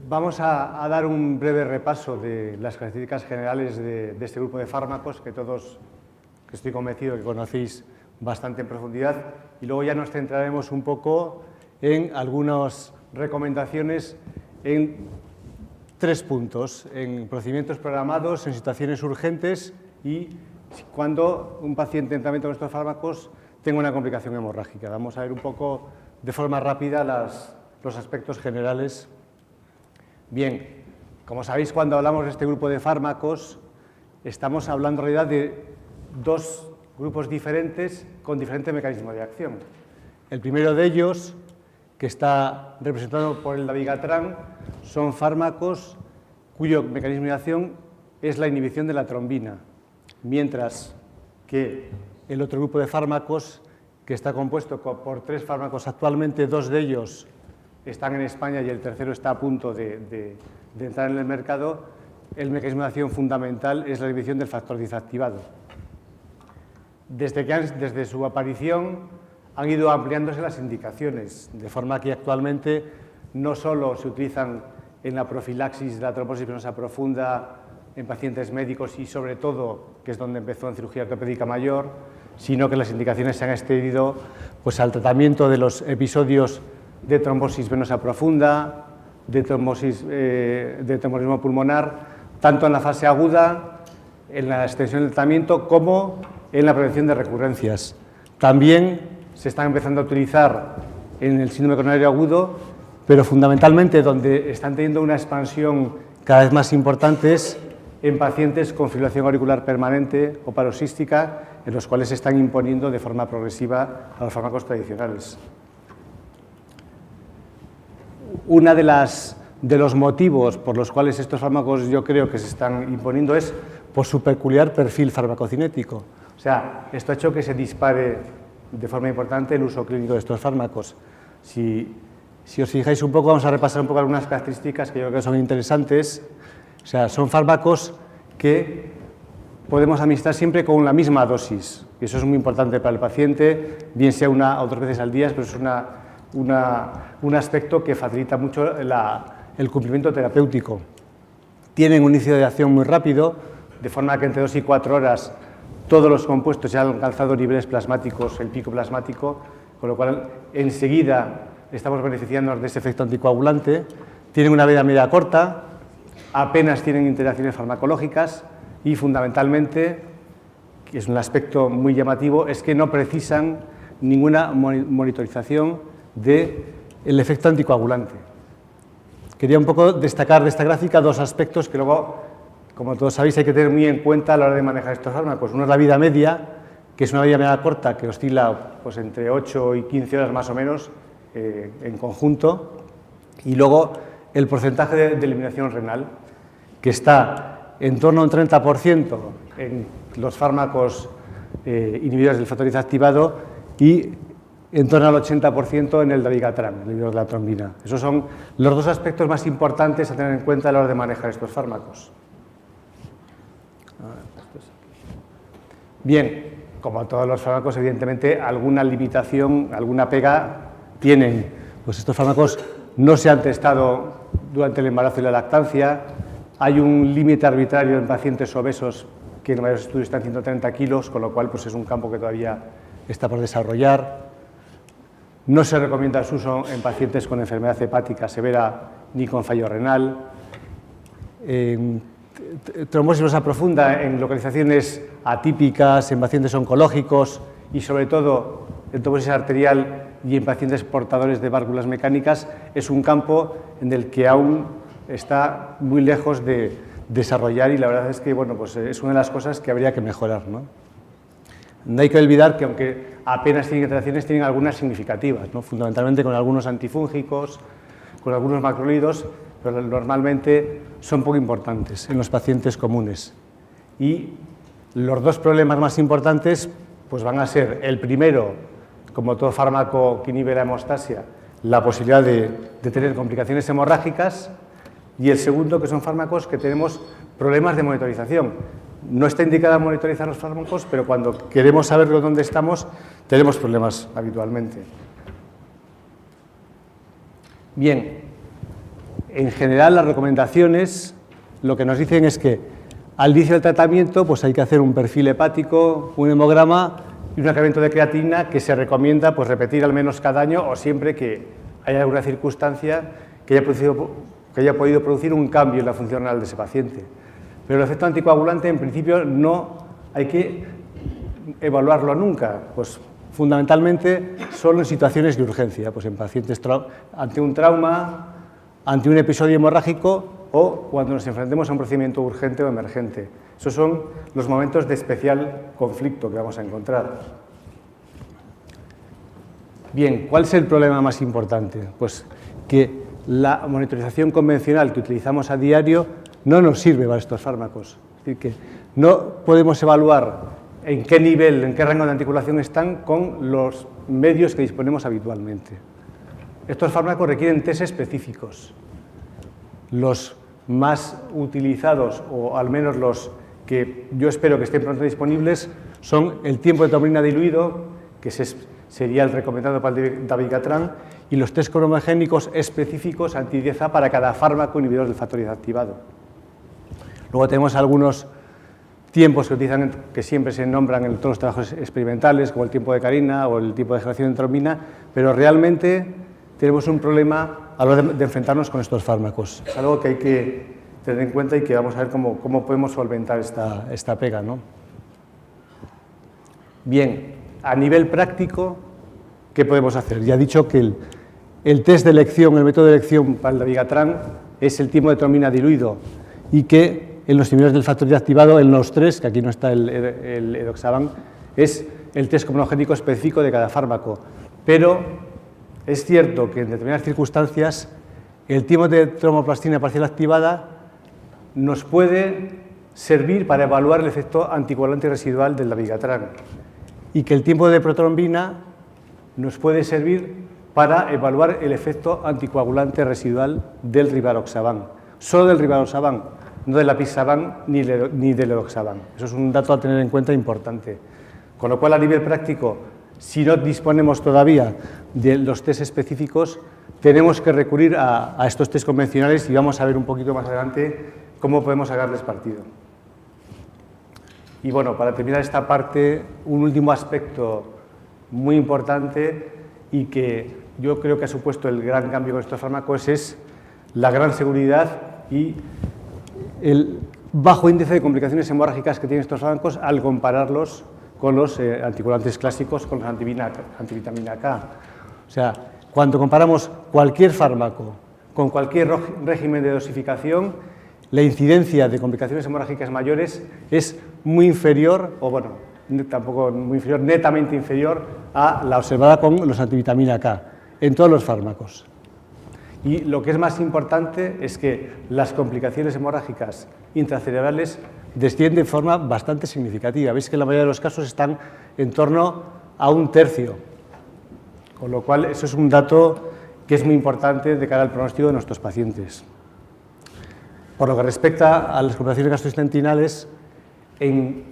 Vamos a dar un breve repaso de las características generales de este grupo de fármacos que todos, que estoy convencido que conocéis bastante en profundidad, y luego ya nos centraremos un poco en algunas recomendaciones en 3 puntos: en procedimientos programados, en situaciones urgentes y cuando un paciente en tratamiento con estos fármacos tenga una complicación hemorrágica. Vamos a ver un poco de forma rápida los aspectos generales. Bien, como sabéis, cuando hablamos de este grupo de fármacos, estamos hablando en realidad de 2 grupos diferentes con diferente mecanismo de acción. El primero de ellos, que está representado por el dabigatran, son fármacos cuyo mecanismo de acción es la inhibición de la trombina, mientras que el otro grupo de fármacos, que está compuesto por 3 fármacos, actualmente 2 de ellos están en España y el tercero está a punto de entrar en el mercado, el mecanismo de acción fundamental es la inhibición del factor desactivado. Desde su aparición han ido ampliándose las indicaciones, de forma que actualmente no solo se utilizan en la profilaxis de la trombosis venosa profunda en pacientes médicos y sobre todo, que es donde empezó en cirugía ortopédica mayor, sino que las indicaciones se han extendido pues, al tratamiento de los episodios de trombosis venosa profunda, de trombolismo pulmonar, tanto en la fase aguda, en la extensión del tratamiento, como en la prevención de recurrencias. También se están empezando a utilizar en el síndrome coronario agudo, pero fundamentalmente donde están teniendo una expansión cada vez más importante es en pacientes con fibrilación auricular permanente o paroxística, en los cuales se están imponiendo de forma progresiva a los fármacos tradicionales. Uno de los motivos por los cuales estos fármacos yo creo que se están imponiendo es por su peculiar perfil farmacocinético. O sea, esto ha hecho que se dispare de forma importante el uso clínico de estos fármacos. Si os fijáis un poco, vamos a repasar un poco algunas características que yo creo que son interesantes. O sea, son fármacos que podemos administrar siempre con la misma dosis. Y eso es muy importante para el paciente, bien sea 1 o 2 veces al día, pero es un aspecto que facilita mucho el cumplimiento terapéutico. Tienen un inicio de acción muy rápido, de forma que entre 2 y 4 horas todos los compuestos ya han alcanzado niveles plasmáticos, el pico plasmático, con lo cual enseguida estamos beneficiándonos de ese efecto anticoagulante. Tienen una vida media corta, apenas tienen interacciones farmacológicas y fundamentalmente, que es un aspecto muy llamativo, es que no precisan ninguna monitorización del efecto anticoagulante. Quería un poco destacar de esta gráfica 2 aspectos que luego, como todos sabéis, hay que tener muy en cuenta a la hora de manejar estos fármacos. Uno es la vida media, que es una vida media corta que oscila pues, entre 8 y 15 horas más o menos en conjunto, y luego el porcentaje de eliminación renal, que está en torno a un 30% en los fármacos inhibidores del factor desactivado y en torno al 80% en el dabigatran, el inhibidor de la trombina. Esos son los 2 aspectos más importantes a tener en cuenta a la hora de manejar estos fármacos. Bien, como todos los fármacos, evidentemente, alguna limitación, alguna pega tienen. Pues estos fármacos no se han testado durante el embarazo y la lactancia. Hay un límite arbitrario en pacientes obesos que en varios estudios están 130 kilos, con lo cual pues, es un campo que todavía está por desarrollar. No se recomienda su uso en pacientes con enfermedad hepática severa ni con fallo renal. Trombosis venosa profunda en localizaciones atípicas, en pacientes oncológicos y sobre todo en trombosis arterial y en pacientes portadores de válvulas mecánicas es un campo en el que aún está muy lejos de desarrollar y la verdad es que bueno, pues es una de las cosas que habría que mejorar, ¿no? No hay que olvidar que aunque apenas tienen interacciones, tienen algunas significativas, ¿no? Fundamentalmente con algunos antifúngicos, con algunos macrólidos, pero normalmente son poco importantes en los pacientes comunes. Y los 2 problemas más importantes pues van a ser, el primero, como todo fármaco que inhibe la hemostasia, la posibilidad de tener complicaciones hemorrágicas, y el segundo, que son fármacos que tenemos problemas de monitorización. No está indicada monitorizar los fármacos, pero cuando queremos saber dónde estamos, tenemos problemas habitualmente. Bien, en general, las recomendaciones lo que nos dicen es que al inicio del tratamiento pues hay que hacer un perfil hepático, un hemograma y un incremento de creatina que se recomienda pues, repetir al menos cada año o siempre que haya alguna circunstancia que haya podido producir un cambio en la función renal de ese paciente. Pero el efecto anticoagulante, en principio, no hay que evaluarlo nunca, pues fundamentalmente solo en situaciones de urgencia, pues en pacientes ante un trauma, ante un episodio hemorrágico o cuando nos enfrentemos a un procedimiento urgente o emergente. Esos son los momentos de especial conflicto que vamos a encontrar. Bien, ¿cuál es el problema más importante? Pues que la monitorización convencional que utilizamos a diario no nos sirve para estos fármacos. Es decir, que no podemos evaluar en qué nivel, en qué rango de anticoagulación están con los medios que disponemos habitualmente. Estos fármacos requieren test específicos. Los más utilizados, o al menos los que yo espero que estén pronto disponibles, son el tiempo de trombina diluido, que sería el recomendado para el dabigatran, y los test cromogénicos específicos anti-10A para cada fármaco inhibidor del factor 10 activado. Luego tenemos algunos tiempos que utilizan, que siempre se nombran en todos los trabajos experimentales, como el tiempo de Carina o el tiempo de generación de trombina, pero realmente tenemos un problema a la hora de enfrentarnos con estos fármacos. Es algo que hay que tener en cuenta y que vamos a ver cómo podemos solventar esta pega, ¿no? Bien, a nivel práctico, ¿qué podemos hacer? Ya he dicho que el test de elección, el método de elección para el dabigatran es el tiempo de trombina diluido y que en los inhibidores del factor 10 activado, en los 3, que aquí no está el edoxaban, es el test cromonogénico específico de cada fármaco. Pero es cierto que en determinadas circunstancias el tiempo de tromoplastina parcial activada nos puede servir para evaluar el efecto anticoagulante residual del dabigatran y que el tiempo de protrombina nos puede servir para evaluar el efecto anticoagulante residual del rivaroxaban, solo del rivaroxaban, no del apixaban ni del edoxaban. Eso es un dato a tener en cuenta importante. Con lo cual, a nivel práctico, si no disponemos todavía de los test específicos, tenemos que recurrir a estos test convencionales y vamos a ver un poquito más adelante cómo podemos sacarles partido. Y bueno, para terminar esta parte, un último aspecto muy importante y que yo creo que ha supuesto el gran cambio con estos fármacos es la gran seguridad y el bajo índice de complicaciones hemorrágicas que tienen estos fármacos al compararlos con los anticoagulantes clásicos, con los antivitamina K. O sea, cuando comparamos cualquier fármaco con cualquier régimen de dosificación, la incidencia de complicaciones hemorrágicas mayores es muy inferior, o bueno, tampoco muy inferior, netamente inferior a la observada con los antivitamina K, en todos los fármacos. Y lo que es más importante es que las complicaciones hemorrágicas intracerebrales descienden de forma bastante significativa. Veis que en la mayoría de los casos están en torno a 1/3, con lo cual eso es un dato que es muy importante de cara al pronóstico de nuestros pacientes. Por lo que respecta a las complicaciones gastrointestinales, en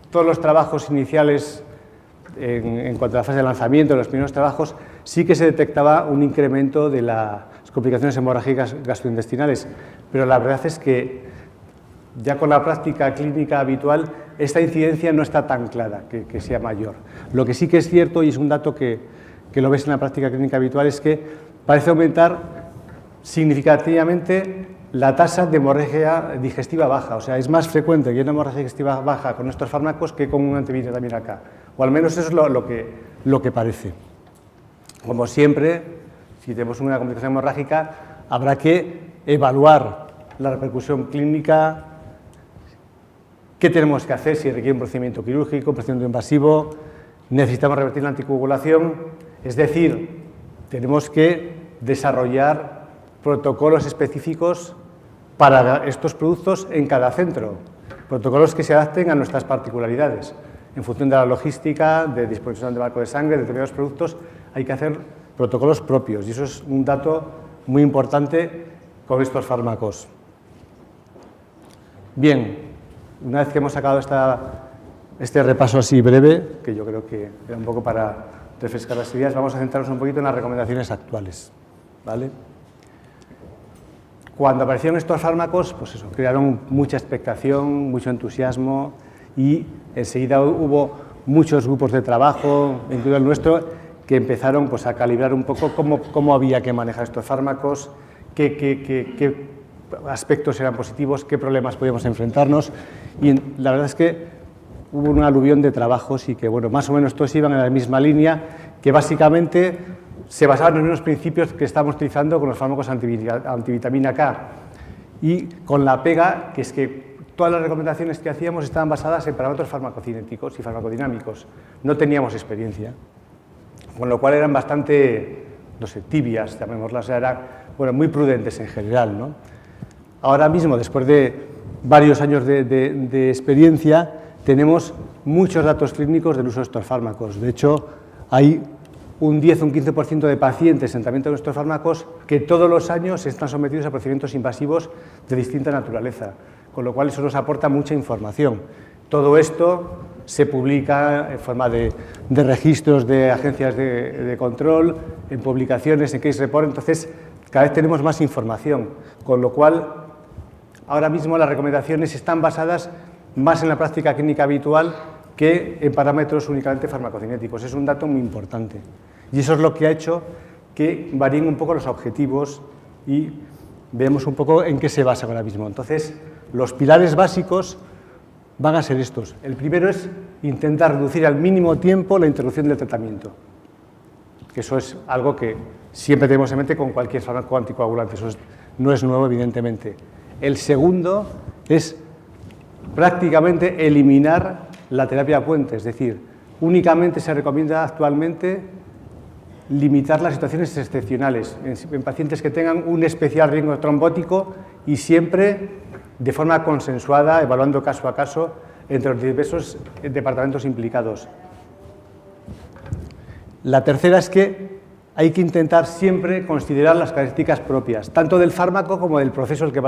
todos los trabajos iniciales, en cuanto a la fase de lanzamiento, en los primeros trabajos, sí que se detectaba un incremento de las complicaciones hemorrágicas gastrointestinales, pero la verdad es que ya con la práctica clínica habitual, esta incidencia no está tan clara que sea mayor. Lo que sí que es cierto, y es un dato que lo ves en la práctica clínica habitual, es que parece aumentar significativamente la tasa de hemorragia digestiva baja. O sea, es más frecuente que haya una hemorragia digestiva baja con estos fármacos que con un antivitamina K. O al menos eso es lo que parece. Como siempre, si tenemos una complicación hemorrágica, habrá que evaluar la repercusión clínica, qué tenemos que hacer, si requiere un procedimiento quirúrgico, un procedimiento invasivo, necesitamos revertir la anticoagulación, es decir, tenemos que desarrollar protocolos específicos para estos productos en cada centro, protocolos que se adapten a nuestras particularidades. En función de la logística, de disposición de banco de sangre, de determinados productos, hay que hacer protocolos propios y eso es un dato muy importante con estos fármacos. Bien, una vez que hemos sacado este repaso así breve, que yo creo que era un poco para refrescar las ideas, vamos a centrarnos un poquito en las recomendaciones actuales, ¿vale? Cuando aparecieron estos fármacos, pues eso, crearon mucha expectación, mucho entusiasmo y enseguida hubo muchos grupos de trabajo, incluido el nuestro, que empezaron pues, a calibrar un poco cómo había que manejar estos fármacos, qué aspectos eran positivos, qué problemas podíamos enfrentarnos. Y la verdad es que hubo un aluvión de trabajos y que, bueno, más o menos todos iban en la misma línea, que básicamente se basaban en unos principios que estamos utilizando con los fármacos antivitamina K y con la pega, que es que todas las recomendaciones que hacíamos estaban basadas en parámetros farmacocinéticos y farmacodinámicos. No teníamos experiencia, con lo cual eran bastante, no sé, tibias, llamémoslas, eran, bueno, muy prudentes en general, ¿no? Ahora mismo, después de varios años de experiencia, tenemos muchos datos clínicos del uso de estos fármacos. De hecho, hay un 10 o un 15% de pacientes en tratamiento de nuestros fármacos que todos los años están sometidos a procedimientos invasivos de distinta naturaleza, con lo cual eso nos aporta mucha información. Todo esto se publica en forma de registros de agencias de control, en publicaciones, en case report, entonces cada vez tenemos más información, con lo cual ahora mismo las recomendaciones están basadas más en la práctica clínica habitual que en parámetros únicamente farmacocinéticos. Es un dato muy importante. Y eso es lo que ha hecho que varíen un poco los objetivos y veamos un poco en qué se basa ahora mismo. Entonces, los pilares básicos van a ser estos. El primero es intentar reducir al mínimo tiempo la interrupción del tratamiento. Eso es algo que siempre tenemos en mente con cualquier fármaco anticoagulante. Eso no es nuevo, evidentemente. El segundo es prácticamente eliminar la terapia puente, es decir, únicamente se recomienda actualmente limitar las situaciones excepcionales en pacientes que tengan un especial riesgo trombótico y siempre de forma consensuada, evaluando caso a caso entre los diversos departamentos implicados. La tercera es que hay que intentar siempre considerar las características propias, tanto del fármaco como del proceso al que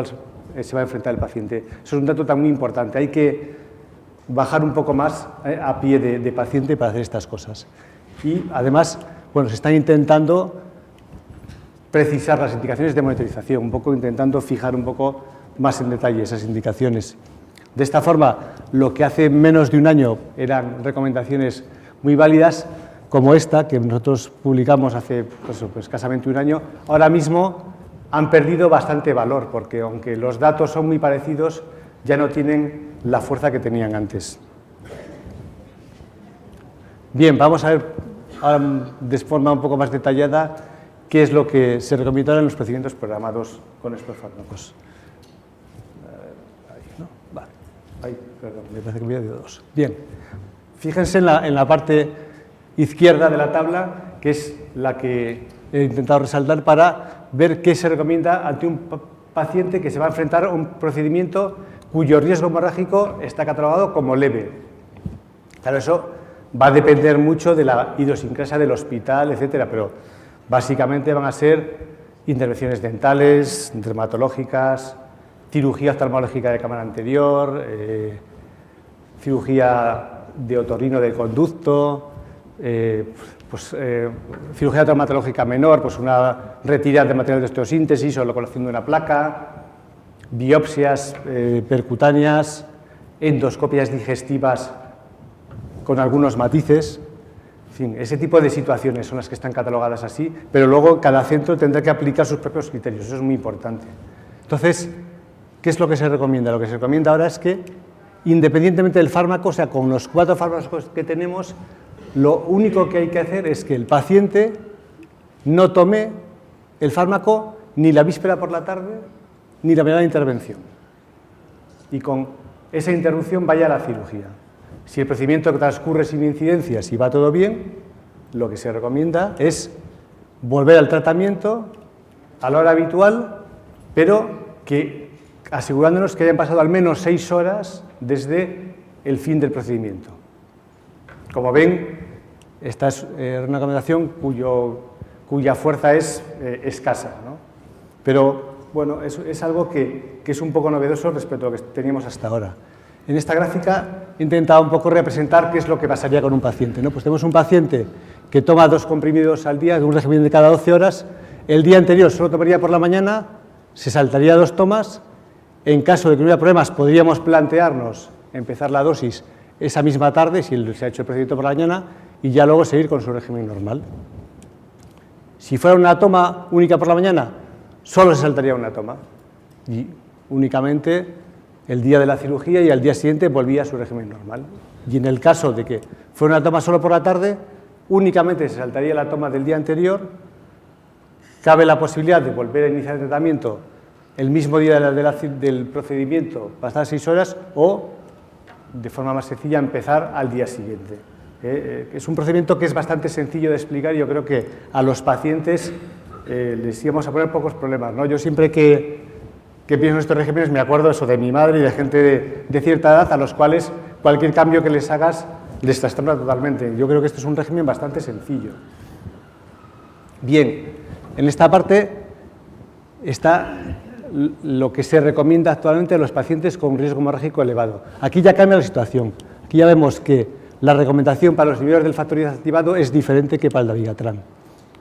se va a enfrentar el paciente. Eso es un dato tan muy importante. Hay que bajar un poco más a pie de paciente para hacer estas cosas. Y además, bueno, se están intentando precisar las indicaciones de monitorización, un poco intentando fijar un poco más en detalle esas indicaciones. De esta forma, lo que hace menos de un año eran recomendaciones muy válidas, como esta, que nosotros publicamos hace pues, escasamente un año, ahora mismo han perdido bastante valor, porque aunque los datos son muy parecidos, ya no tienen la fuerza que tenían antes. Bien, vamos a ver de forma un poco más detallada qué es lo que se recomienda en los procedimientos programados con estos fármacos. Ahí, ¿no? Vale. Ahí, perdón, me parece que me he ido dos. Bien, fíjense en la parte izquierda de la tabla, que es la que he intentado resaltar para ver qué se recomienda ante un paciente que se va a enfrentar a un procedimiento cuyo riesgo hemorrágico está catalogado como leve. Claro, eso va a depender mucho de la idiosincrasia del hospital, etcétera, pero básicamente van a ser intervenciones dentales, dermatológicas, cirugía oftalmológica de cámara anterior, cirugía de otorrino del conducto, cirugía traumatológica menor, pues una retirada de material de osteosíntesis o la colocación de una placa, biopsias percutáneas, endoscopias digestivas con algunos matices, en fin, ese tipo de situaciones son las que están catalogadas así, pero luego cada centro tendrá que aplicar sus propios criterios, eso es muy importante. Entonces, ¿qué es lo que se recomienda? Lo que se recomienda ahora es que, independientemente del fármaco, o sea, con los 4 fármacos que tenemos, lo único que hay que hacer es que el paciente no tome el fármaco ni la víspera por la tarde, ni la mañana de intervención. Y con esa interrupción vaya a la cirugía. Si el procedimiento transcurre sin incidencias y va todo bien, lo que se recomienda es volver al tratamiento a la hora habitual, pero que asegurándonos que hayan pasado al menos 6 horas desde el fin del procedimiento. Como ven, esta es una recomendación cuya fuerza es escasa, ¿no? Pero bueno, es algo que es un poco novedoso respecto a lo que teníamos hasta ahora. En esta gráfica he intentado un poco representar qué es lo que pasaría con un paciente, ¿no? Pues tenemos un paciente que toma 2 comprimidos al día, de un régimen de cada 12 horas, el día anterior solo tomaría por la mañana se saltaría 2 tomas. En caso de que no hubiera problemas, podríamos plantearnos empezar la dosis esa misma tarde, si se ha hecho el procedimiento por la mañana, y ya luego seguir con su régimen normal. Si fuera una toma única por la mañana, solo se saltaría una toma y únicamente el día de la cirugía y al día siguiente volvía a su régimen normal. Y en el caso de que fuera una toma solo por la tarde, únicamente se saltaría la toma del día anterior. Cabe la posibilidad de volver a iniciar el tratamiento el mismo día del procedimiento, pasar 6 horas, o, de forma más sencilla, empezar al día siguiente. Es un procedimiento que es bastante sencillo de explicar y yo creo que a los pacientes les íbamos a poner pocos problemas, ¿no? Yo siempre que pienso en estos regímenes me acuerdo eso de mi madre y de gente de cierta edad a los cuales cualquier cambio que les hagas les trastorna totalmente. Yo creo que este es un régimen bastante sencillo. Bien, en esta parte está lo que se recomienda actualmente a los pacientes con riesgo hemorrágico elevado. Aquí ya cambia la situación. Aquí ya vemos que la recomendación para los inhibidores del factor X activado es diferente que para el dabigatran.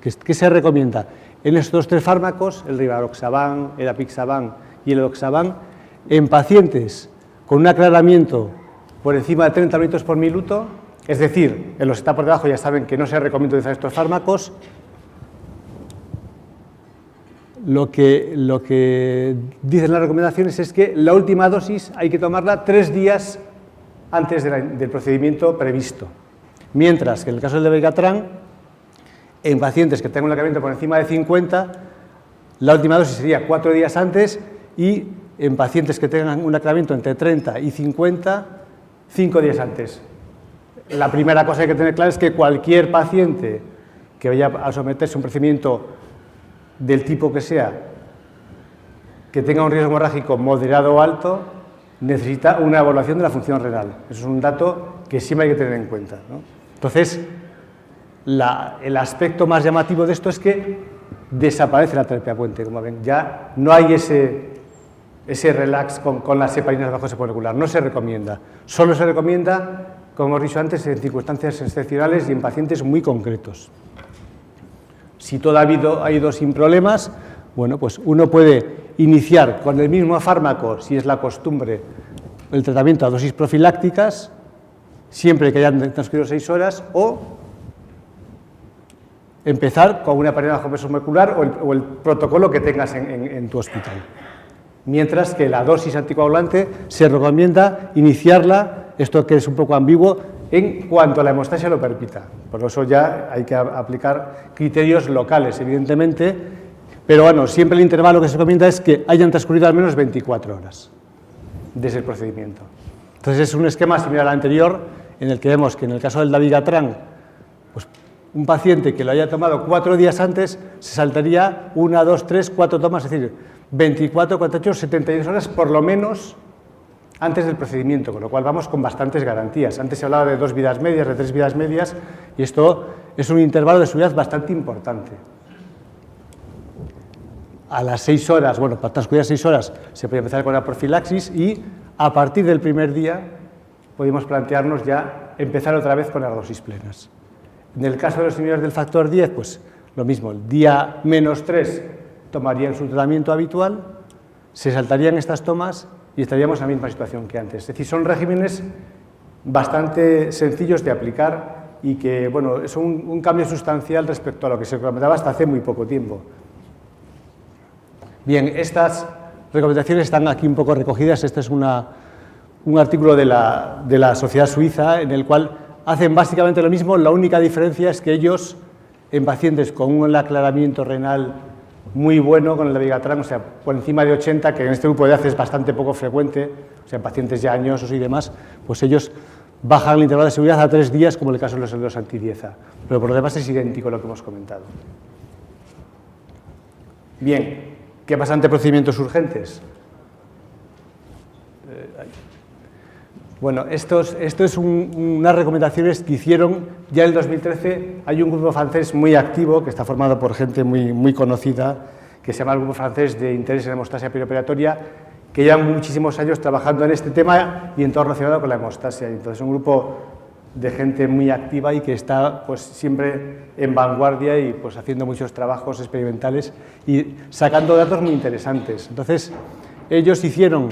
¿Qué se recomienda? En estos 3 fármacos, el rivaroxaban, el apixaban y el edoxaban, en pacientes con un aclaramiento por encima de 30 litros por minuto, es decir, en los que está por debajo ya saben que no se recomienda utilizar estos fármacos. Lo que dicen las recomendaciones es que la última dosis hay que tomarla 3 días antes del procedimiento previsto, mientras que en el caso del dabigatran, en pacientes que tengan un aclaramiento por encima de 50, la última dosis sería 4 días antes, y en pacientes que tengan un aclaramiento entre 30 y 50, 5 días antes. La primera cosa que hay que tener clara es que cualquier paciente que vaya a someterse a un procedimiento del tipo que sea, que tenga un riesgo hemorrágico moderado o alto, necesita una evaluación de la función renal. Eso es un dato que siempre hay que tener en cuenta, ¿no? Entonces, el aspecto más llamativo de esto es que desaparece la terapia puente, como ven. Ya no hay ese relax con las heparinas bajo ese molecular, no se recomienda. Solo se recomienda, como hemos dicho antes, en circunstancias excepcionales y en pacientes muy concretos. Si todo ha ido sin problemas, bueno, pues uno puede iniciar con el mismo fármaco, si es la costumbre, el tratamiento a dosis profilácticas, siempre que hayan transcurrido 6 horas, o empezar con una heparina bajo peso molecular o el protocolo que tengas en tu hospital. Mientras que la dosis anticoagulante se recomienda iniciarla, esto que es un poco ambiguo, en cuanto la hemostasia lo permita. Por eso ya hay que aplicar criterios locales, evidentemente, pero bueno, siempre el intervalo que se recomienda es que hayan transcurrido al menos 24 horas desde el procedimiento. Entonces es un esquema similar al anterior, en el que vemos que en el caso del dabigatran, pues un paciente que lo haya tomado 4 días antes se saltaría 1, 2, 3, 4 tomas, es decir, 24, 48, 72 horas por lo menos antes del procedimiento, con lo cual vamos con bastantes garantías. Antes se hablaba de 2 vidas medias, de 3 vidas medias, y esto es un intervalo de seguridad bastante importante. A las 6 horas, bueno, para transcurrir 6 horas se puede empezar con la profilaxis y a partir del primer día podemos plantearnos ya empezar otra vez con las dosis plenas. En el caso de los inhibidores del factor 10, pues lo mismo, el día -3 tomarían su tratamiento habitual, se saltarían estas tomas y estaríamos en la misma situación que antes. Es decir, son regímenes bastante sencillos de aplicar y que, bueno, son un cambio sustancial respecto a lo que se recomendaba hasta hace muy poco tiempo. Bien, estas recomendaciones están aquí un poco recogidas. Este es un artículo de la Sociedad Suiza en el cual hacen básicamente lo mismo. La única diferencia es que ellos, en pacientes con un aclaramiento renal muy bueno con el dabigatran, o sea, por encima de 80, que en este grupo de edad es bastante poco frecuente, o sea, en pacientes ya añosos y demás, pues ellos bajan el intervalo de seguridad a 3 días, como en el caso de los anti-10A, pero por lo demás es idéntico a lo que hemos comentado. Bien, ¿qué pasa ante procedimientos urgentes? Bueno, esto es unas recomendaciones que hicieron ya en el 2013. Hay un grupo francés muy activo, que está formado por gente muy conocida, que se llama el Grupo Francés de Interés en Hemostasia Perioperatoria, que llevan muchísimos años trabajando en este tema y en todo relacionado con la hemostasia. Entonces, un grupo de gente muy activa y que está pues, siempre en vanguardia y pues, haciendo muchos trabajos experimentales y sacando datos muy interesantes. Entonces, ellos hicieron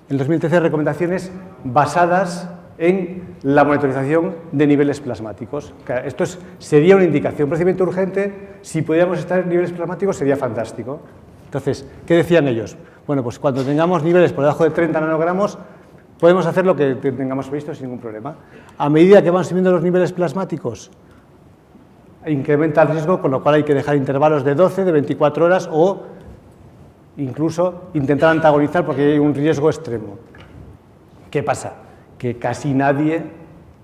en 2013 recomendaciones basadas en la monitorización de niveles plasmáticos. Esto sería una indicación, un procedimiento urgente, si pudiéramos estar en niveles plasmáticos sería fantástico. Entonces, ¿qué decían ellos? Bueno, pues cuando tengamos niveles por debajo de 30 nanogramos, podemos hacer lo que tengamos previsto sin ningún problema. A medida que van subiendo los niveles plasmáticos, incrementa el riesgo, con lo cual hay que dejar intervalos de 12, de 24 horas o incluso intentar antagonizar porque hay un riesgo extremo. ¿Qué pasa? Que casi nadie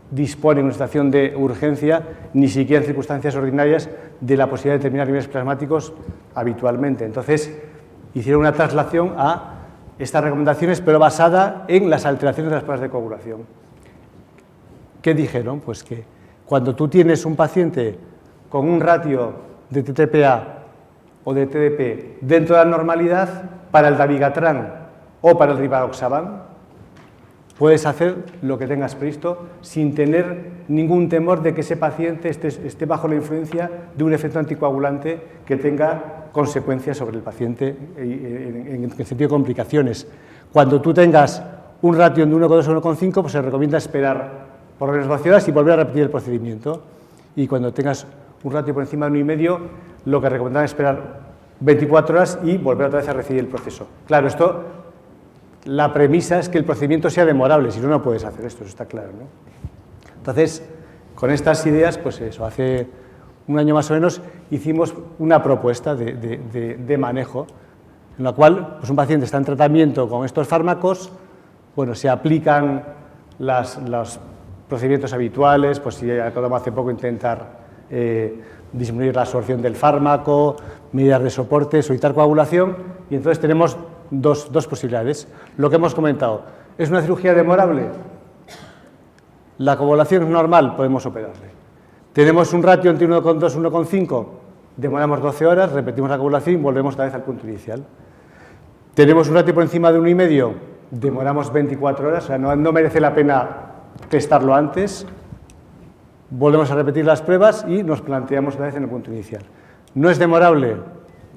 dispone en una situación de urgencia, ni siquiera en circunstancias ordinarias, de la posibilidad de determinar niveles plasmáticos habitualmente. Entonces, hicieron una traslación a estas recomendaciones, pero basada en las alteraciones de las pruebas de coagulación. ¿Qué dijeron? Pues que cuando tú tienes un paciente con un ratio de TTPA o de TDP dentro de la normalidad, para el dabigatran o para el rivaroxaban, puedes hacer lo que tengas previsto sin tener ningún temor de que ese paciente esté bajo la influencia de un efecto anticoagulante que tenga consecuencias sobre el paciente en el sentido de complicaciones. Cuando tú tengas un ratio de 1,2 o 1,5, pues se recomienda esperar por lo menos 12 horas y volver a repetir el procedimiento. Y cuando tengas un ratio por encima de 1,5, lo que recomendan es esperar 24 horas y volver otra vez a recibir el proceso. Claro, la premisa es que el procedimiento sea demorable, si no, no puedes hacer esto, eso está claro, ¿no? Entonces, con estas ideas, pues eso, hace un año más o menos hicimos una propuesta de manejo, en la cual pues un paciente está en tratamiento con estos fármacos, bueno, se aplican los procedimientos habituales, pues si acabamos hace poco intentar disminuir la absorción del fármaco, medidas de soporte, solicitar coagulación, y entonces tenemos dos posibilidades. Lo que hemos comentado, ¿es una cirugía demorable? La coagulación es normal, podemos operarle. Tenemos un ratio entre 1,2 y 1,5, demoramos 12 horas, repetimos la coagulación y volvemos otra vez al punto inicial. Tenemos un ratio por encima de 1,5, demoramos 24 horas, o sea, no merece la pena testarlo antes, volvemos a repetir las pruebas y nos planteamos otra vez en el punto inicial. No es demorable,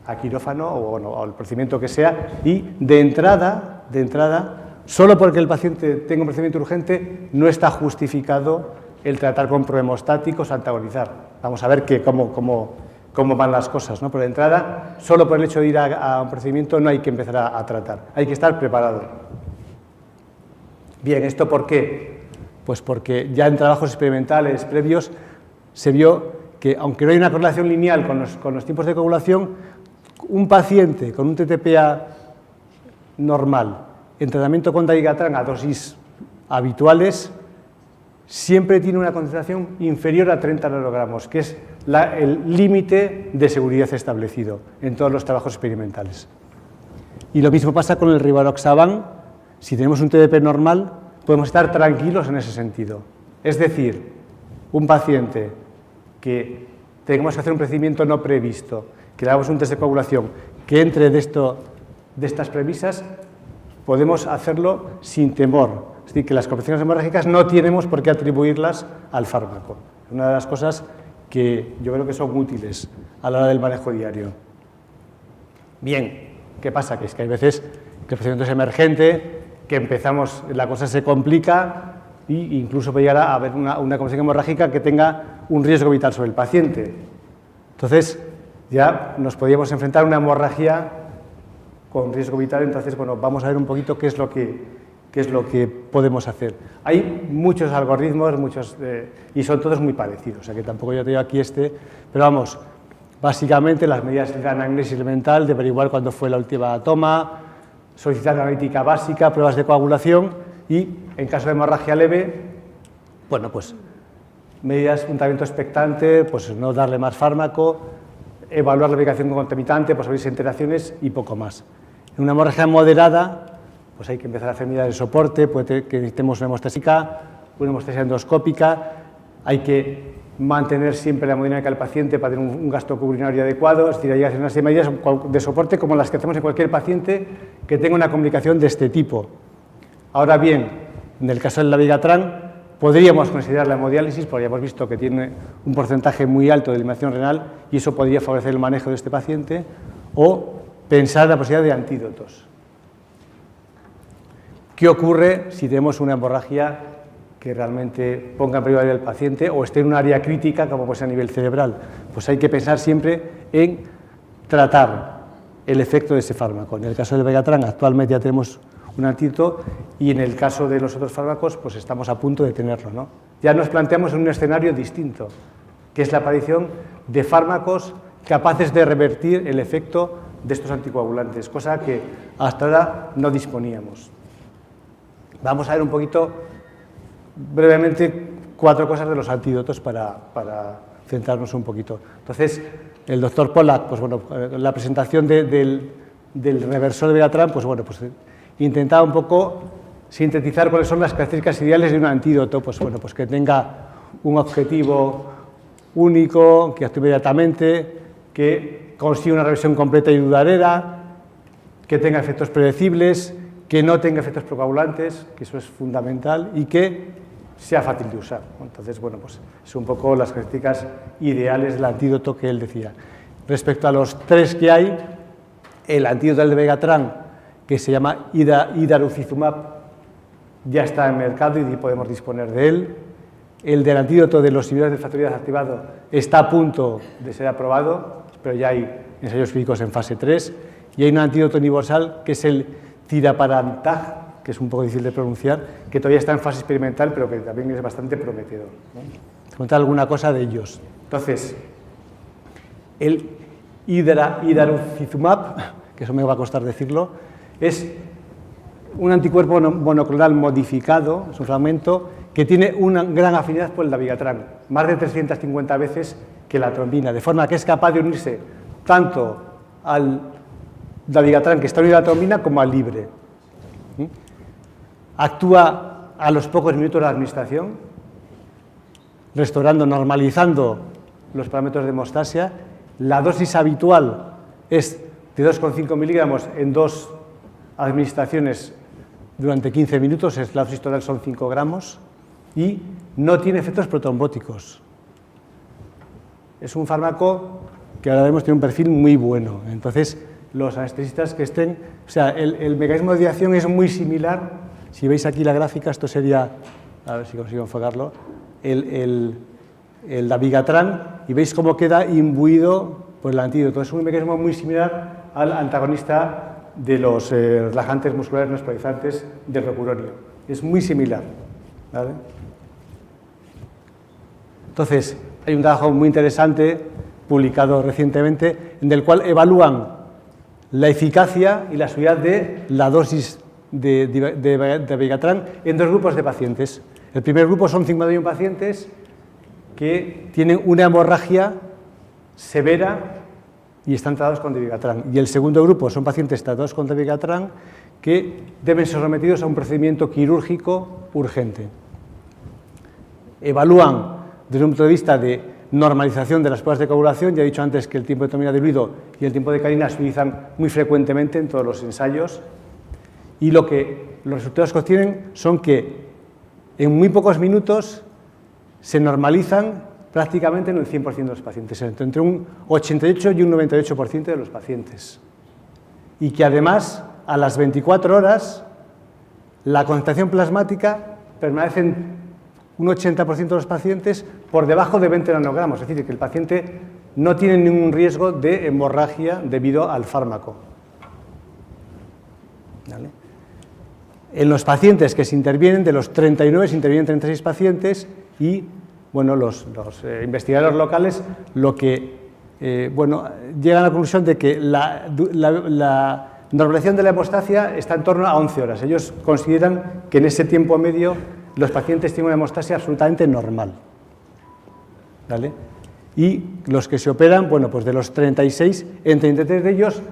a quirófano o al procedimiento que sea, y de entrada, solo porque el paciente tenga un procedimiento urgente, no está justificado el tratar con prohemostáticos, antagonizar. Vamos a ver cómo van las cosas, ¿no? Pero de entrada, solo por el hecho de ir a un procedimiento no hay que empezar a tratar, hay que estar preparado. Bien, ¿esto por qué? Pues porque ya en trabajos experimentales previos se vio que, aunque no hay una correlación lineal con los tiempos de coagulación, un paciente con un TTPA normal en tratamiento con dabigatran a dosis habituales siempre tiene una concentración inferior a 30 nanogramos, que es el límite de seguridad establecido en todos los trabajos experimentales. Y lo mismo pasa con el rivaroxaban. Si tenemos un TDP normal, podemos estar tranquilos en ese sentido. Es decir, un paciente que tengamos que hacer un procedimiento no previsto, que le hagamos un test de coagulación, que entre de estas premisas, podemos hacerlo sin temor. Es decir, que las complicaciones hemorrágicas no tenemos por qué atribuirlas al fármaco. Es una de las cosas que yo creo que son útiles a la hora del manejo diario. Bien, ¿qué pasa? Que es que hay veces que el procedimiento es emergente, que empezamos, la cosa se complica e incluso puede llegar a haber una complicación hemorrágica que tenga un riesgo vital sobre el paciente. Entonces, ya nos podríamos enfrentar a una hemorragia con riesgo vital, entonces, bueno, vamos a ver un poquito qué es lo que podemos hacer. Hay muchos algoritmos, y son todos muy parecidos, o sea que tampoco yo tengo aquí pero vamos, básicamente las medidas de análisis elemental, de averiguar cuándo fue la última toma, solicitar analítica básica, pruebas de coagulación y, en caso de hemorragia leve, bueno, pues medidas, un tratamiento expectante, pues no darle más fármaco, evaluar la medicación concomitante, pues abrirse interacciones y poco más. En una hemorragia moderada, pues hay que empezar a hacer medidas de soporte, puede que necesitemos una hemostasia, una hemostasia endoscópica, hay que mantener siempre la hemodinámica del paciente para tener un gasto urinario adecuado, es decir, hay que hacer unas medidas de soporte como las que hacemos en cualquier paciente que tenga una complicación de este tipo. Ahora bien, en el caso del dabigatran, podríamos considerar la hemodiálisis, porque ya hemos visto que tiene un porcentaje muy alto de eliminación renal y eso podría favorecer el manejo de este paciente, o pensar en la posibilidad de antídotos. ¿Qué ocurre si tenemos una hemorragia que realmente ponga en prioridad al paciente o esté en un área crítica, como puede ser a nivel cerebral? Pues hay que pensar siempre en tratar el efecto de ese fármaco. En el caso del Vigatran, actualmente ya tenemos un antídoto y en el caso de los otros fármacos, pues estamos a punto de tenerlo, ¿no? Ya nos planteamos en un escenario distinto, que es la aparición de fármacos capaces de revertir el efecto de estos anticoagulantes, cosa que hasta ahora no disponíamos. Vamos a ver un poquito, brevemente, 4 cosas de los antídotos para centrarnos un poquito. Entonces, el doctor Pollack, pues bueno, la presentación del reversor de Vigatran, pues bueno, pues intentaba un poco sintetizar cuáles son las características ideales de un antídoto, pues bueno, pues que tenga un objetivo único, que actúe inmediatamente, que consiga una revisión completa y duradera, que tenga efectos predecibles, que no tenga efectos procoagulantes, que eso es fundamental, y que sea fácil de usar. Entonces, bueno, pues son un poco las características ideales del antídoto que él decía. Respecto a los 3 que hay, el antídoto del Vigatran, que se llama Idarucizumab, ya está en mercado y podemos disponer de él. El del antídoto de los inhibidores del factor Ida activado está a punto de ser aprobado, pero ya hay ensayos clínicos en fase 3. Y hay un antídoto universal, que es el Tiraparantag, que es un poco difícil de pronunciar, que todavía está en fase experimental, pero que también es bastante prometedor, ¿no? Te contar alguna cosa de ellos. Entonces, el Idarucizumab, que eso me va a costar decirlo, es un anticuerpo monoclonal modificado, es un fragmento que tiene una gran afinidad por el Dabigatran, más de 350 veces que la trombina, de forma que es capaz de unirse tanto al Dabigatran que está unido a la trombina como al libre. Actúa a los pocos minutos de la administración, restaurando, normalizando los parámetros de hemostasia. La dosis habitual es de 2,5 miligramos en 2 administraciones durante 15 minutos, la dosis total son 5 gramos, y no tiene efectos protrombóticos. Es un fármaco que ahora vemos tiene un perfil muy bueno. Entonces, los anestesistas que estén, o sea, el mecanismo de acción es muy similar. Si veis aquí la gráfica, esto sería, a ver si consigo enfocarlo, el Dabigatran, y veis cómo queda imbuido por el antídoto. Es un mecanismo muy similar al antagonista de los relajantes musculares no esclerosante del rocuronio. Es muy similar, ¿vale? Entonces, hay un trabajo muy interesante, publicado recientemente, en el cual evalúan la eficacia y la seguridad de la dosis de Vigatran en 2 grupos de pacientes. El primer grupo son 51 pacientes que tienen una hemorragia severa y están tratados con Dabigatran. Y el segundo grupo son pacientes tratados con Dabigatran que deben ser sometidos a un procedimiento quirúrgico urgente. Evalúan desde un punto de vista de normalización de las pruebas de coagulación. Ya he dicho antes que el tiempo de trombina diluido y el tiempo de carina se utilizan muy frecuentemente en todos los ensayos. Y los resultados que obtienen son que en muy pocos minutos se normalizan prácticamente en el 100% de los pacientes, entre un 88 y un 98% de los pacientes. Y que además, a las 24 horas, la concentración plasmática permanece en un 80% de los pacientes por debajo de 20 nanogramos, es decir, que el paciente no tiene ningún riesgo de hemorragia debido al fármaco. ¿Vale? En los pacientes que se intervienen, de los 39 se intervienen 36 pacientes y bueno, los investigadores locales llegan a la conclusión de que la normalización de la hemostasia está en torno a 11 horas. Ellos consideran que en ese tiempo medio los pacientes tienen una hemostasia absolutamente normal. ¿Vale? Y los que se operan, bueno, pues de los 36, en 33 de ellos,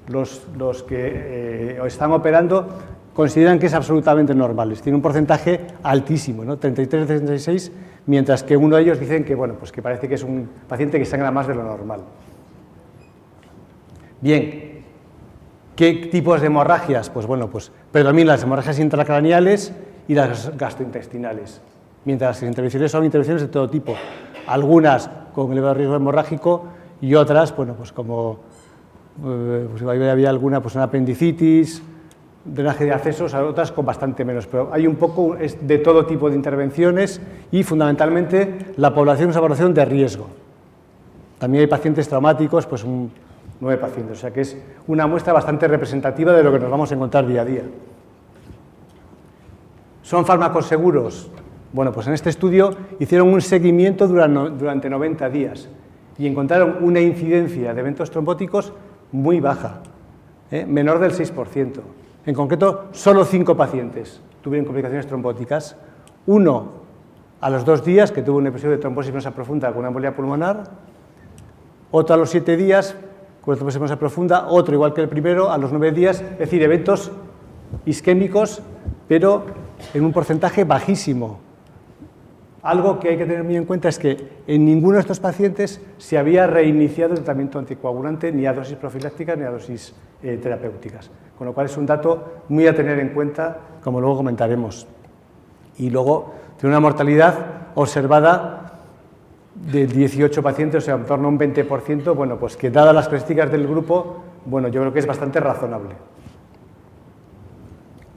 los que están operando consideran que es absolutamente normal. Tiene un porcentaje altísimo, ¿no? 33 de 36, mientras que uno de ellos dicen que, bueno, pues que parece que es un paciente que sangra más de lo normal. Bien, ¿qué tipos de hemorragias? Pues bueno, pues predominan las hemorragias intracraneales y las gastrointestinales. mientras las intervenciones son intervenciones de todo tipo, algunas con elevado riesgo hemorrágico y otras, bueno, pues como pues había alguna, pues una apendicitis, drenaje de accesos, otras con bastante menos, pero hay un poco de todo tipo de intervenciones y fundamentalmente la población es una población de riesgo. También hay pacientes traumáticos, pues 9 pacientes, o sea que es una muestra bastante representativa de lo que nos vamos a encontrar día a día. ¿Son fármacos seguros? Bueno, pues en este estudio hicieron un seguimiento durante 90 días y encontraron una incidencia de eventos trombóticos muy baja, menor del 6%. En concreto, solo 5 pacientes tuvieron complicaciones trombóticas. Uno a los 2 días, que tuvo un episodio de trombosis venosa profunda con una embolia pulmonar. Otro a los 7 días, con trombosis venosa profunda. Otro, igual que el primero, a los 9 días. Es decir, eventos isquémicos, pero en un porcentaje bajísimo. Algo que hay que tener muy en cuenta es que en ninguno de estos pacientes se había reiniciado el tratamiento anticoagulante ni a dosis profilácticas ni a dosis terapéuticas, con lo cual es un dato muy a tener en cuenta, como luego comentaremos. Y luego tiene una mortalidad observada de 18 pacientes, o sea, en torno a un 20%, bueno, pues que dadas las características del grupo, bueno, yo creo que es bastante razonable.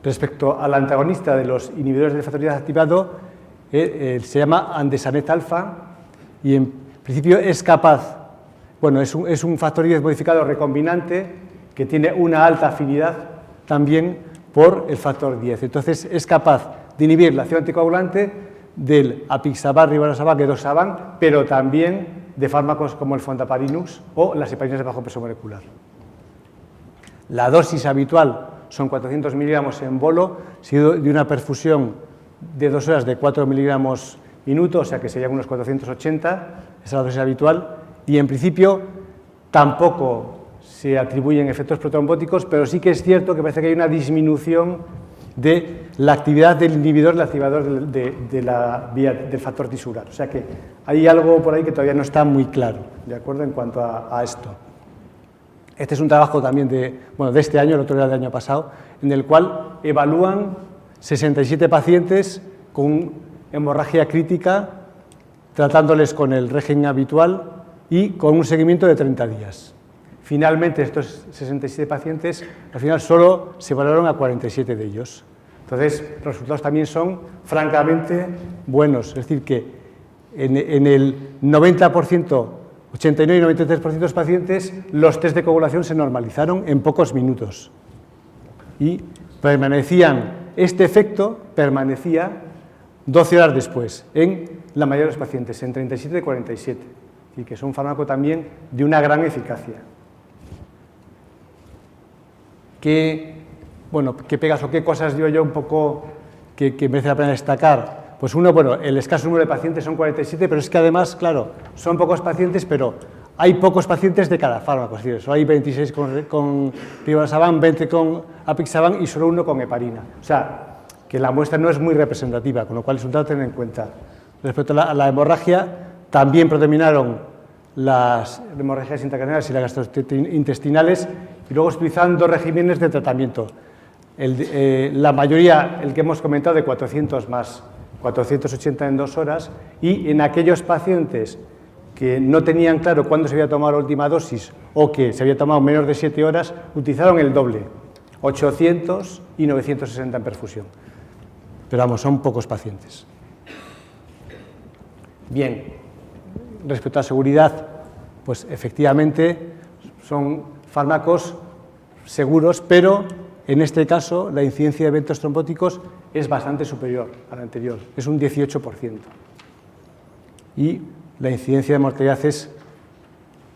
Respecto al antagonista de los inhibidores del factor activado, se llama andesanet alfa y en principio es capaz, bueno, es un factor 10 modificado recombinante que tiene una alta afinidad también por el factor 10. Entonces es capaz de inhibir la acción anticoagulante del apixaban, rivaroxaban, edoxaban, pero también de fármacos como el fondaparinux o las heparinas de bajo peso molecular. La dosis habitual son 400 miligramos en bolo, seguido de una perfusión de 2 horas de 4 miligramos minuto, o sea que serían unos 480, esa es la dosis habitual, y en principio tampoco se atribuyen efectos protrombóticos, pero sí que es cierto que parece que hay una disminución de la actividad del inhibidor, el activador de la vía del factor tisular, o sea que hay algo por ahí que todavía no está muy claro, ¿de acuerdo?, en cuanto a esto. Este es un trabajo también de este año, el otro era del año pasado, en el cual evalúan 67 pacientes con hemorragia crítica, tratándoles con el régimen habitual y con un seguimiento de 30 días. Finalmente, estos 67 pacientes, al final solo se evaluaron a 47 de ellos. Entonces, los resultados también son francamente buenos, es decir, que en el 90%, 89 y 93% de los pacientes, los test de coagulación se normalizaron en pocos minutos y este efecto permanecía 12 horas después en la mayoría de los pacientes, en 37 de 47, y que es un fármaco también de una gran eficacia. ¿Qué pegas o qué cosas digo yo un poco que merece la pena destacar? Pues uno, el escaso número de pacientes son 47, pero es que además, claro, son pocos pacientes, pero hay pocos pacientes de cada fármaco, es decir, solo hay 26 con rivaroxaban, 20 con apixaban y solo 1 con heparina. O sea, que la muestra no es muy representativa, con lo cual es un dato a tener en cuenta. Respecto a la hemorragia, también predominaron las hemorragias intracraneales y las gastrointestinales, y luego se utilizaban 2 regímenes de tratamiento. La mayoría, el que hemos comentado, de 400 más 480 en 2 horas, y en aquellos pacientes que no tenían claro cuándo se había tomado la última dosis o que se había tomado menos de 7 horas, utilizaron el doble, 800 y 960 en perfusión. Pero vamos, son pocos pacientes. Bien, respecto a seguridad, pues efectivamente son fármacos seguros, pero en este caso la incidencia de eventos trombóticos es bastante superior a la anterior, es un 18%. Y la incidencia de mortalidad es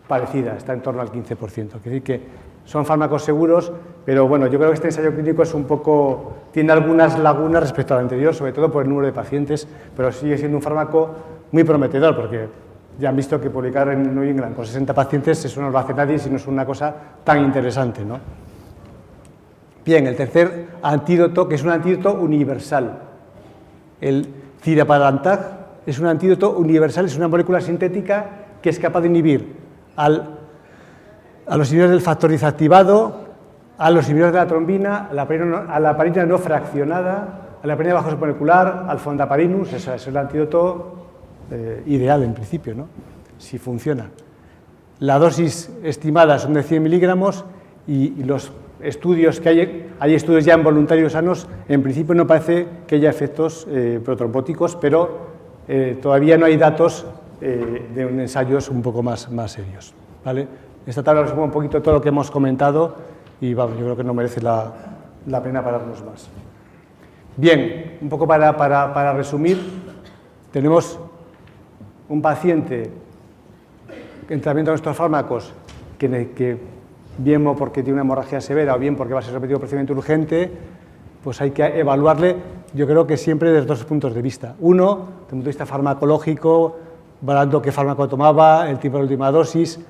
parecida, está en torno al 15%. Quiere decir que son fármacos seguros, pero bueno, yo creo que este ensayo clínico es un poco, tiene algunas lagunas respecto al anterior, sobre todo por el número de pacientes, pero sigue siendo un fármaco muy prometedor, porque ya han visto que publicar en New England con 60 pacientes, eso no lo hace nadie, si no es una cosa tan interesante, ¿no? Bien, el tercer antídoto, que es un antídoto universal. El ciraparantag es un antídoto universal, es una molécula sintética que es capaz de inhibir a los inhibidores del factor 10 activado, a los inhibidores de la trombina, a la heparina no fraccionada, a la apnea bajo supramolecular, al fondaparinus, eso es el antídoto ideal en principio, ¿no? Si funciona. La dosis estimada son de 100 miligramos y los estudios que hay estudios ya en voluntarios sanos, en principio no parece que haya efectos protrombóticos, pero todavía no hay datos de ensayos un poco más serios, ¿vale? Esta tabla resume un poquito todo lo que hemos comentado y vamos, yo creo que no merece la pena pararnos más. Bien, un poco para resumir, tenemos un paciente en tratamiento de nuestros fármacos que bien porque tiene una hemorragia severa o bien porque va a ser sometido a procedimiento urgente, pues hay que evaluarle, yo creo que siempre desde dos puntos de vista. Uno, desde el punto de vista farmacológico, valorando qué fármaco tomaba, el tipo de última dosis,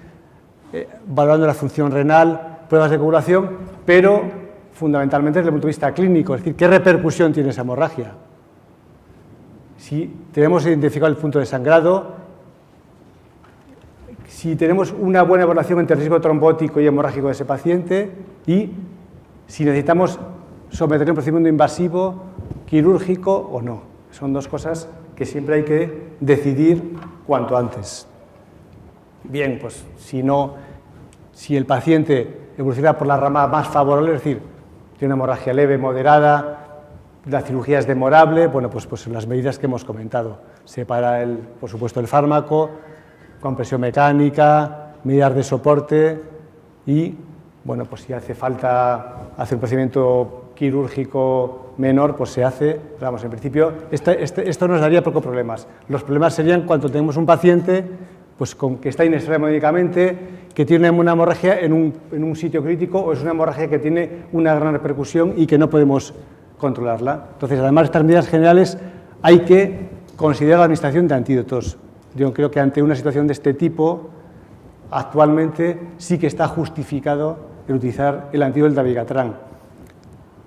valorando la función renal, pruebas de coagulación, pero fundamentalmente desde el punto de vista clínico, es decir, qué repercusión tiene esa hemorragia. Si tenemos identificado el punto de sangrado, si tenemos una buena evaluación entre el riesgo trombótico y hemorrágico de ese paciente y si necesitamos someter un procedimiento invasivo, quirúrgico o no. Son dos cosas que siempre hay que decidir cuanto antes. Bien, pues si el paciente evoluciona por la rama más favorable, es decir, tiene una hemorragia leve, moderada, la cirugía es demorable, bueno, pues las medidas que hemos comentado. Separa, por supuesto, el fármaco, compresión mecánica, medidas de soporte y, bueno, pues si hace falta hacer un procedimiento quirúrgico menor, pues se hace. Pero vamos, en principio, esto nos daría pocos problemas. Los problemas serían cuando tenemos un paciente pues, que está inestable hemodinámicamente, que tiene una hemorragia en un sitio crítico o es una hemorragia que tiene una gran repercusión y que no podemos controlarla. Entonces, además de estas medidas generales, hay que considerar la administración de antídotos. Yo creo que ante una situación de este tipo, actualmente sí que está justificado el utilizar el antídoto del dabigatran.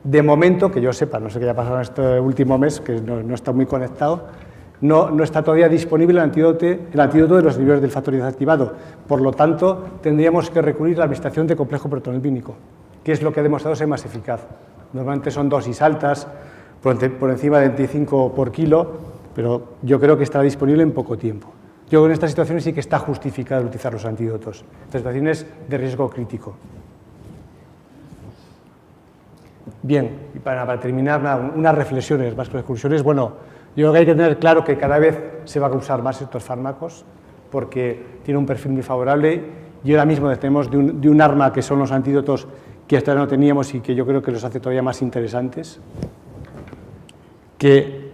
De momento, que yo sepa, no sé qué haya pasado en este último mes, que no está muy conectado, no está todavía disponible el antídoto de los niveles del factor X activado. Por lo tanto, tendríamos que recurrir a la administración de complejo protonolpínico, que es lo que ha demostrado ser más eficaz. Normalmente son dosis altas, por encima de 25 por kilo, pero yo creo que estará disponible en poco tiempo. Yo en estas situaciones sí que está justificado utilizar los antídotos, estas situaciones de riesgo crítico. Bien, y para terminar, unas reflexiones más que conclusiones. Bueno, yo creo que hay que tener claro que cada vez se van a usar más estos fármacos porque tiene un perfil muy favorable y ahora mismo tenemos de un arma que son los antídotos que hasta ahora no teníamos y que yo creo que los hace todavía más interesantes. Que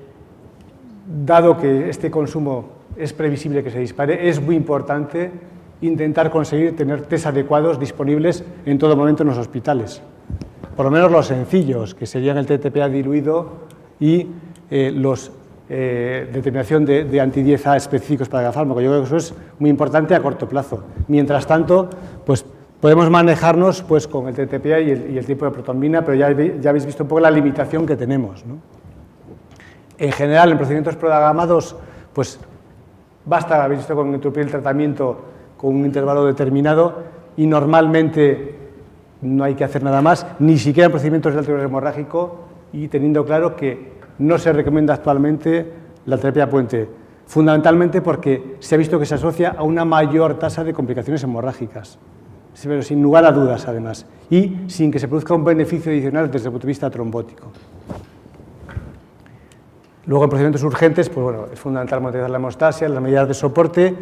dado que este consumo es previsible que se dispare, es muy importante intentar conseguir tener test adecuados disponibles en todo momento en los hospitales. Por lo menos los sencillos, que serían el TTPA diluido y determinación de anti-10A específicos para cada fármaco. Yo creo que eso es muy importante a corto plazo. Mientras tanto, pues podemos manejarnos pues, con el TTPA y el tipo de protonvina, pero ya habéis visto un poco la limitación que tenemos, ¿no? En general, en procedimientos programados, pues basta, habéis visto, con interrumpir el tratamiento con un intervalo determinado y normalmente no hay que hacer nada más, ni siquiera en procedimientos de alto riesgo hemorrágico y teniendo claro que no se recomienda actualmente la terapia puente, fundamentalmente porque se ha visto que se asocia a una mayor tasa de complicaciones hemorrágicas, pero sin lugar a dudas además, y sin que se produzca un beneficio adicional desde el punto de vista trombótico. Luego, en procedimientos urgentes, pues bueno, es fundamental monitorizar la hemostasia, las medidas de soporte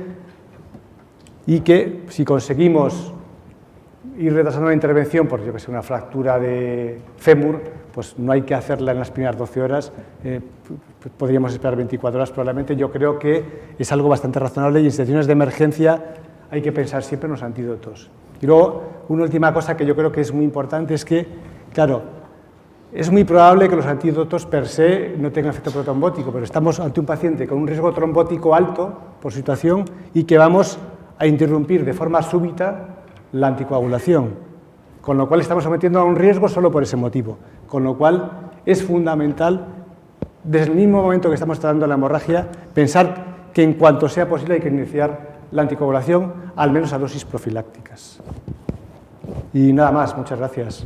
y que si conseguimos ir retrasando la intervención por, yo que sé, una fractura de fémur, pues no hay que hacerla en las primeras 12 horas, podríamos esperar 24 horas probablemente. Yo creo que es algo bastante razonable y en situaciones de emergencia hay que pensar siempre en los antídotos. Y luego, una última cosa que yo creo que es muy importante es que, claro, es muy probable que los antídotos per se no tengan efecto protrombótico, pero estamos ante un paciente con un riesgo trombótico alto por situación y que vamos a interrumpir de forma súbita la anticoagulación, con lo cual estamos sometiendo a un riesgo solo por ese motivo, con lo cual es fundamental, desde el mismo momento que estamos tratando la hemorragia, pensar que en cuanto sea posible hay que iniciar la anticoagulación, al menos a dosis profilácticas. Y nada más, muchas gracias.